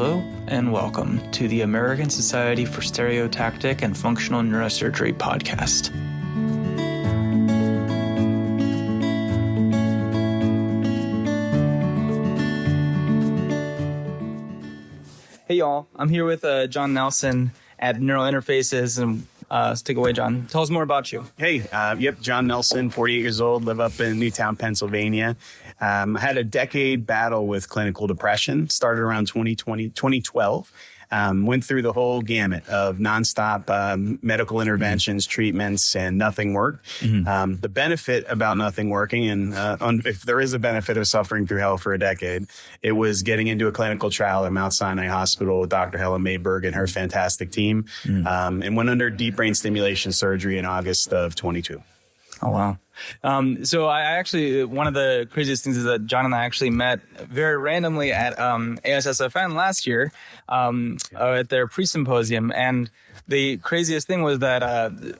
Hello and welcome to the American Society for Stereotactic and Functional Neurosurgery podcast. Hey y'all, I'm here with Jon Nelson at Neural Interfaces, and let's take it away, Jon. Tell us more about you. Hey, Jon Nelson, 48 years old, live up in Newtown, Pennsylvania. I had a decade battle with clinical depression, started around 2012. Went through the whole gamut of nonstop medical interventions, treatments, and nothing worked. The benefit about nothing working, and if there is a benefit of suffering through hell for a decade, it was getting into a clinical trial at Mount Sinai Hospital with Dr. Helen Mayberg and her fantastic team, and went under deep brain stimulation surgery in August of 22. Oh, wow. So I actually, one of the craziest things is that Jon and I actually met very randomly at ASSFN last year at their pre-symposium. And the craziest thing was that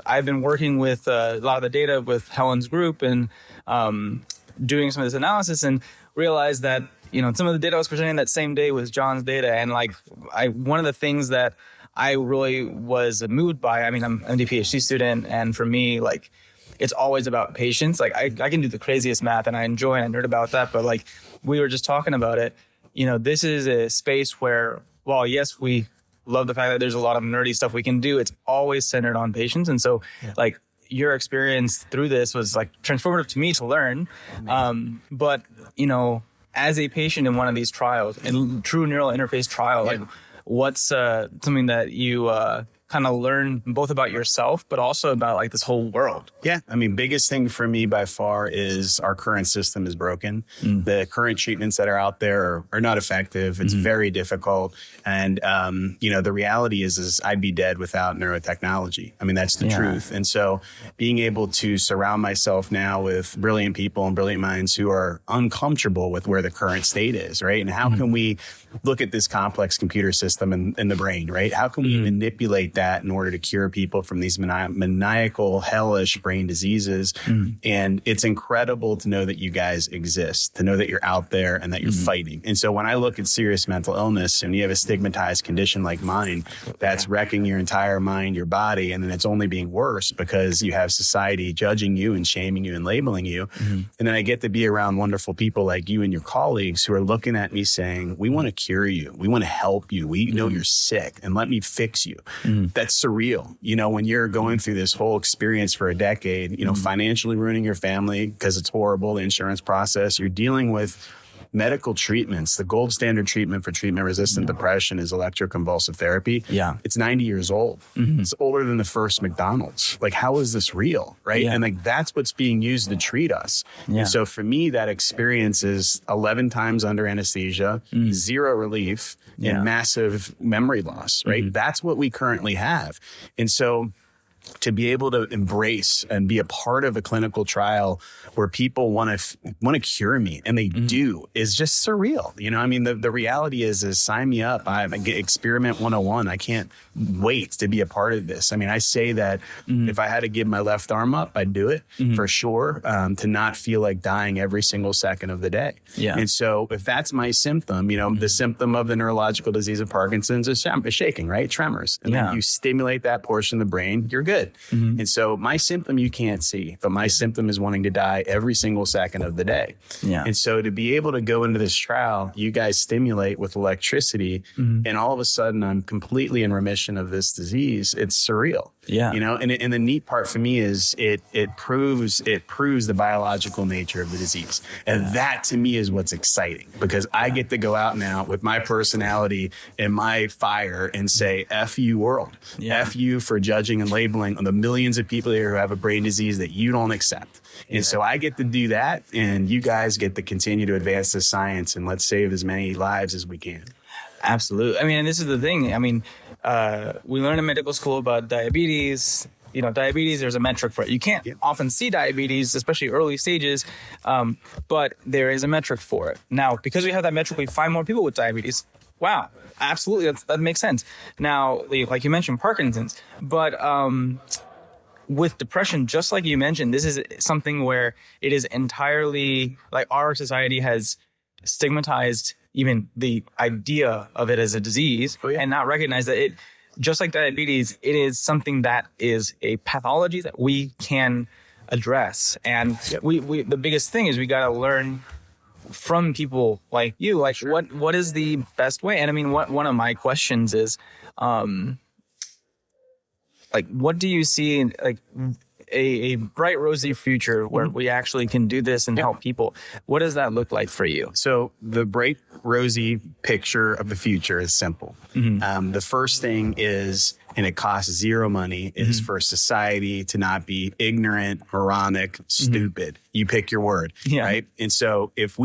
I've been working with a lot of the data with Helen's group and doing some of this analysis, and realized that, you know, some of the data I was presenting that same day was Jon's data. And like, one of the things that I really was moved by, I mean, I'm a PhD student, and for me, like, it's always about patience. Like I can do the craziest math and I enjoy and I nerd about that. But like we were just talking about it, you know, this is a space where, well, yes, we love the fact that there's a lot of nerdy stuff we can do. It's always centered on patients. And so like your experience through this was like transformative to me to learn. But, you know, as a patient in one of these trials, in true neural interface trial, like what's something that you kind of learn both about yourself, but also about like this whole world? Yeah. I mean, biggest thing for me by far is our current system is broken. The current treatments that are out there are not effective. It's very difficult. And, you know, the reality is I'd be dead without neurotechnology. I mean, that's the truth. And so being able to surround myself now with brilliant people and brilliant minds who are uncomfortable with where the current state is, right? And how can we look at this complex computer system in the brain, right? How can we manipulate that in order to cure people from these maniacal, hellish brain diseases? And it's incredible to know that you guys exist, to know that you're out there and that you're fighting. And so when I look at serious mental illness and you have a stigmatized condition like mine that's wrecking your entire mind, your body, and then it's only being worse because you have society judging you and shaming you and labeling you. And then I get to be around wonderful people like you and your colleagues who are looking at me saying, we want to cure you. We want to help you. We know you're sick and let me fix you. That's surreal. You know, when you're going through this whole experience for a decade, you know, financially ruining your family because it's horrible, the insurance process, you're dealing with medical treatments. The gold standard treatment for treatment-resistant depression is electroconvulsive therapy. It's 90 years old. It's older than the first McDonald's. Like, how is this real, right? And like, that's what's being used to treat us. And so for me, that experience is 11 times under anesthesia, zero relief, and massive memory loss, right? That's what we currently have. And so to be able to embrace and be a part of a clinical trial where people want to cure me, and they do, is just surreal. You know, I mean, the reality is sign me up. I get Experiment 101. I can't wait to be a part of this. I mean, I say that if I had to give my left arm up, I'd do it for sure, to not feel like dying every single second of the day. And so if that's my symptom, you know, the symptom of the neurological disease of Parkinson's is shaking, right? Tremors. And then you stimulate that portion of the brain, you're good. And so my symptom you can't see, but my symptom is wanting to die every single second of the day. And so to be able to go into this trial, you guys stimulate with electricity, and all of a sudden I'm completely in remission of this disease. It's surreal. You know, and the neat part for me is it proves the biological nature of the disease. And that to me is what's exciting, because I get to go out now with my personality and my fire and say, F you world. F you for judging and labeling on the millions of people here who have a brain disease that you don't accept. And so I get to do that, and you guys get to continue to advance the science, and let's save as many lives as we can. Absolutely. I mean, and this is the thing. I mean, we learn in medical school about diabetes. You know, diabetes, there's a metric for it. You can't often see diabetes, especially early stages, but there is a metric for it. Now, because we have that metric, we find more people with diabetes. Wow, absolutely, that makes sense. Now, like you mentioned, Parkinson's, but with depression, just like you mentioned, this is something where it is entirely like our society has stigmatized even the idea of it as a disease and not recognize that it, just like diabetes, it is something that is a pathology that we can address. And we the biggest thing is we got to learn from people like you, like what is the best way? And I mean, one of my questions is, like, what do you see in like a bright, rosy future where we actually can do this and help people? What does that look like for you? So the bright, rosy picture of the future is simple. The first thing is, and it costs zero money, is for society to not be ignorant, moronic, stupid. You pick your word, right? And so if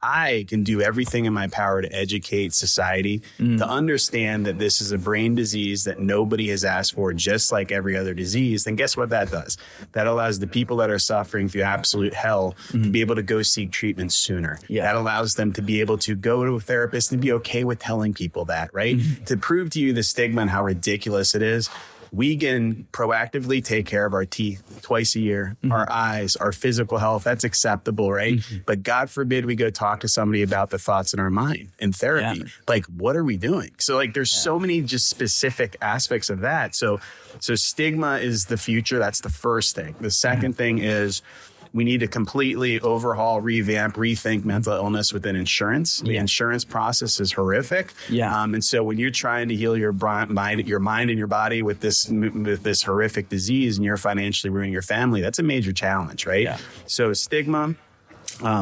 I can do everything in my power to educate society to understand that this is a brain disease that nobody has asked for, just like every other disease, then guess what that does? That allows the people that are suffering through absolute hell to be able to go seek treatment sooner. That allows them to be able to go to a therapist and be okay with telling people that, right? To prove to you the stigma and how ridiculous it is. We can proactively take care of our teeth twice a year, our eyes, our physical health. That's acceptable, right? But God forbid we go talk to somebody about the thoughts in our mind in therapy. Like, what are we doing? So like, there's so many just specific aspects of that. So stigma is the future. That's the first thing. The second thing is, we need to completely overhaul, revamp, rethink mental illness within insurance. The insurance process is horrific. And so when you're trying to heal your mind and your body with this horrific disease, and you're financially ruining your family, that's a major challenge, right? So stigma.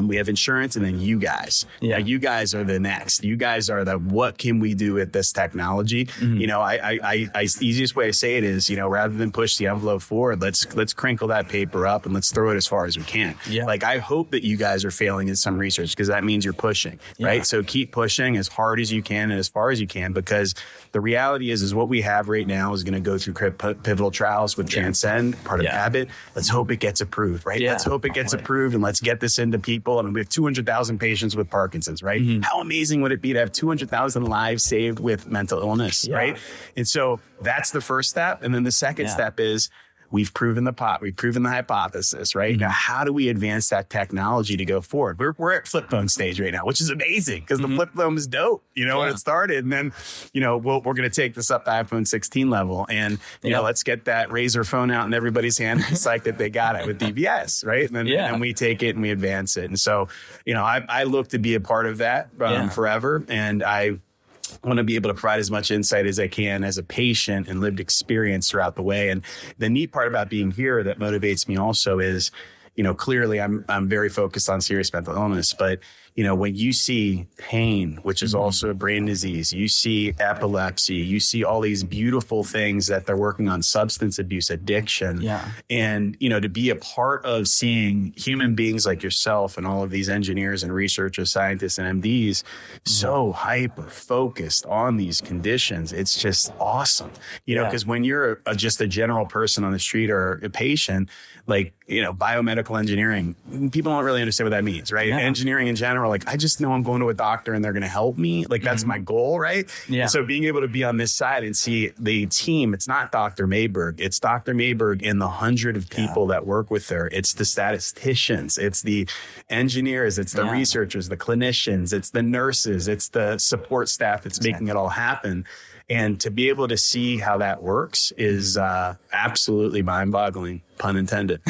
We have insurance, and then you guys. You guys are the next. You guys are the, what can we do with this technology? You know, the easiest way to say it is, you know, rather than push the envelope forward, let's crinkle that paper up and let's throw it as far as we can. Like, I hope that you guys are failing in some research, because that means you're pushing, right? So keep pushing as hard as you can and as far as you can, because the reality is what we have right now is going to go through pivotal trials with Transcend, part of Abbott. Let's hope it gets approved, right? Let's hope it gets approved, and let's get this into people. I mean, we have 200,000 patients with Parkinson's, right? How amazing would it be to have 200,000 lives saved with mental illness, right? And so that's the first step. And then the second step is, we've proven the hypothesis, right? Now, how do we advance that technology to go forward? We're at flip phone stage right now, which is amazing, because the flip phone is dope, you know, when it started. And then, you know, we're going to take this up to iPhone 16 level, and, you know, let's get that Razor phone out in everybody's hand, just like that they got it with DBS, right? And then and we take it and we advance it. And so, you know, I look to be a part of that forever. And I want to be able to provide as much insight as I can as a patient and lived experience throughout the way. And the neat part about being here that motivates me also is, you know, clearly I'm very focused on serious mental illness, but, you know, when you see pain, which is also a brain disease, you see epilepsy, you see all these beautiful things that they're working on, substance abuse, addiction. And, you know, to be a part of seeing human beings like yourself and all of these engineers and researchers, scientists and MDs so hyper focused on these conditions, it's just awesome. You know, because when you're just a general person on the street or a patient, like, you know, biomedical engineering, people don't really understand what that means, right? Engineering in general, like, I just know I'm going to a doctor and they're going to help me. Like, that's my goal, right? And so being able to be on this side and see the team, it's not Dr. Mayberg. It's Dr. Mayberg and the 100 of people that work with her. It's the statisticians. It's the engineers. It's the researchers, the clinicians. It's the nurses. It's the support staff that's making it all happen. And to be able to see how that works is absolutely mind-boggling, pun intended.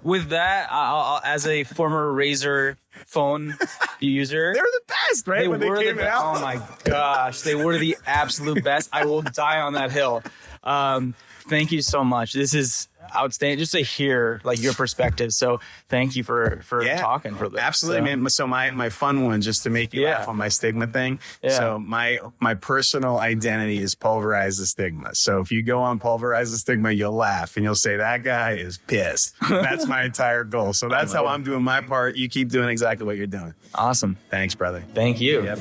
With that, I'll, as a former Razor phone user, they were the best, right? When they came out. Oh my gosh, they were the absolute best. I will die on that hill. Thank you so much. This is outstanding just to hear like your perspective. So thank you for talking for this. Absolutely, man. So my fun one, just to make you laugh on my stigma thing. So my personal identity is Pulverize the Stigma. So if you go on Pulverize the Stigma, you'll laugh and you'll say, that guy is pissed. That's my entire goal. So that's how I'm doing my part. You keep doing exactly what you're doing. Awesome. Thanks, brother. Thank you. Yep.